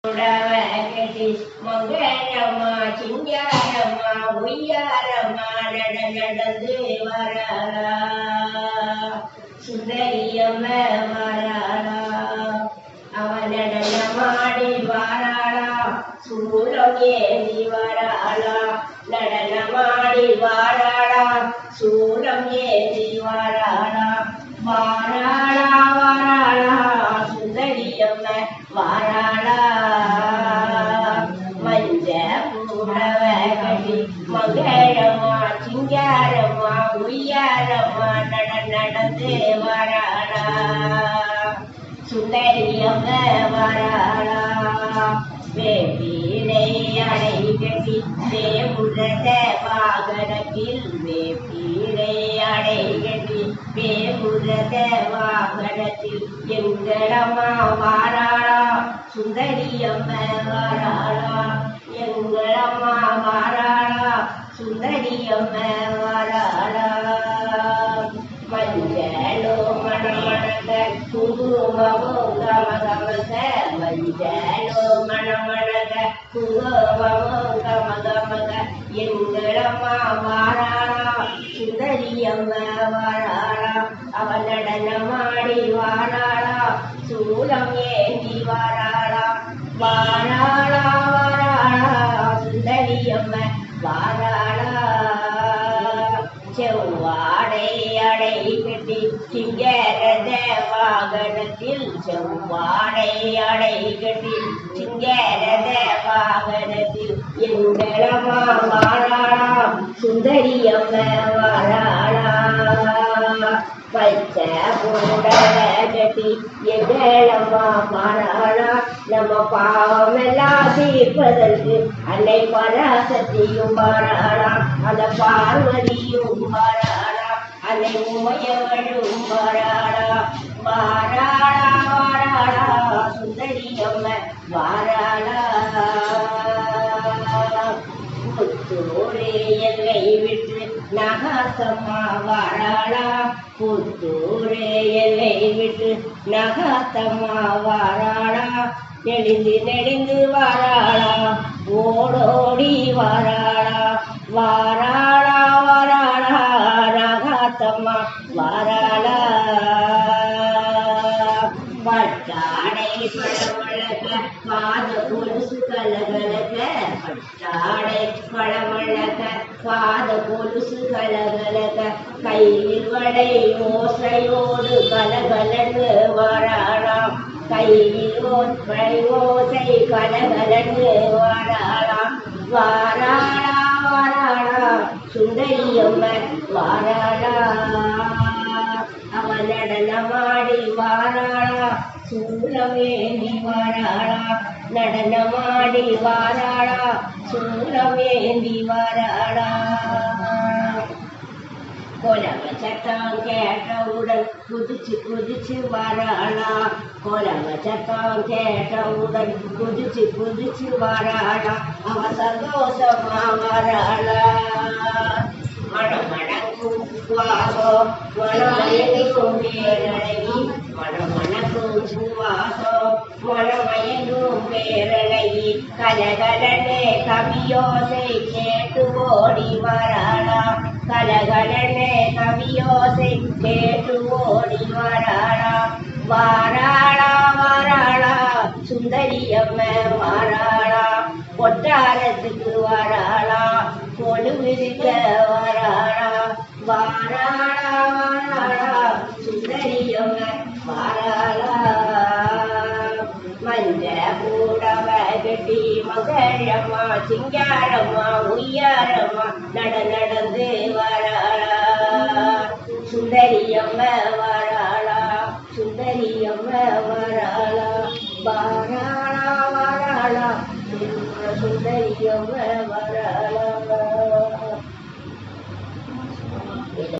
கட்டி மங்களமா சிங்காரமா ஒய்யாரமா நடந்து வரலா சுந்தரியம்ம வரலா அவன் நடனமாடி வாராளா சூலம் ஏந்தி வராளா நடனமாடி வாராளா சூலம் ஏந்தி வராளா வாராளா வாராளா சுந்தரியம்ம வாராளா மஞ்ச பூடவ கட்டி மங்களமா சிங்காரமா உய்யாரமா நடந்து வராளா சுந்தரியம்ம வராளா வேப்பிலை அடை கட்டி வேமுரத வாகனத்தில் வேப்பிலை அடை கட்டி வேமுரத வாகனத்தில் எங்களம்மா வாராளா சுந்தரியம்ம வராளா எங்களம்மா வாராளா சுந்தரியம்ம வராளா மஞ்சளோ மணமணக குங்குமமும் கமகமக மஞ்சளோ மணமணக குங்குமமும் கமகமக எங்களம்மா வாராளா சுந்தரியம்ம வாராளா அவள் நடனமாடி வாராளா சூலம் ஏந்தி வாராளா வாராளா வாராளா சுந்தரியம்ம வாராளா செவ்வாடை அடை கட்டி சிங்கரத வாகனத்தில் செவ்வாடை அடை கட்டி சிங்கரத வாகனத்தில் எங்களம்மா வாராளா சுந்தரியம்ம வாராளா பச்ச பூடவ கட்டி எங்களம்மா வாராளா நம்ம பாவமெல்லாம் தீர்ப்பதற்கு அன்னை பராசக்தியும் வாராளா அந்த பார்வதியும் வாராளா அன்னை உமையவளும் வாராளா வாராளா வாராளா சுந்தரியம்ம வாராளா புத்தூரே எல்லை விட்டு நகாத்தம்மா வாராளா புத்தூரே எல்லை விட்டு நகாத்தம்மா வாராளா நெளிந்து வாராளா ஓடோடி வாராளா வாராளா வாராளா நகாத்தம்மா வாராளா பட்டாடை பழமழக பாத கொலுசு கலகலக பட்டாடை பழமழக பாத கொலுசு கலகலக கையில் வடை ஓசையோடு கலகலன்னு வாராளா கையில் ஓசை கலகலன்னு வாராளா வாராளா வாராளா சுந்தரியம்ம வாராளா அவள் நடனமாடி வாராளா சூலமேந்தி வாராளா நடனமாடி வாராளா சூலமேந்தி வாராளா கோலம சத்தம் கேட்டவுடன் குதிச்சு வாராளா கோலம சத்தம் கேட்டவுடன் குதிச்சு வாராளா அவ சந்தோஷமா வாராளா மணமணக்கும் சுவாசம் மணமயங்கும் பேரழகி மணமணக்கும் சுவாசம் மணமயங்கும் பேரழகி கலகலனே கவியோசை கேட்டு ஓடி வராளா கலகலனே கவியோசை கேட்டு ஓடி வராளா வாராளா வாராளா சுந்தரியம்ம வாராளா கொட்டாரத்துக்கு வாராளா கொலு விரிக்க வாராளா வாராளா வாராளா சுந்தரியம்ம வாராளா மஞ்ச பூடவ கட்டி மகளம்மா சிங்காரம்மா உய்யாரம்மா நடந்து வராளா சுந்தரியம்ம வராளா சுந்தரியம்ம வராளா வாராளா வாராளா சுந்தரியம்ம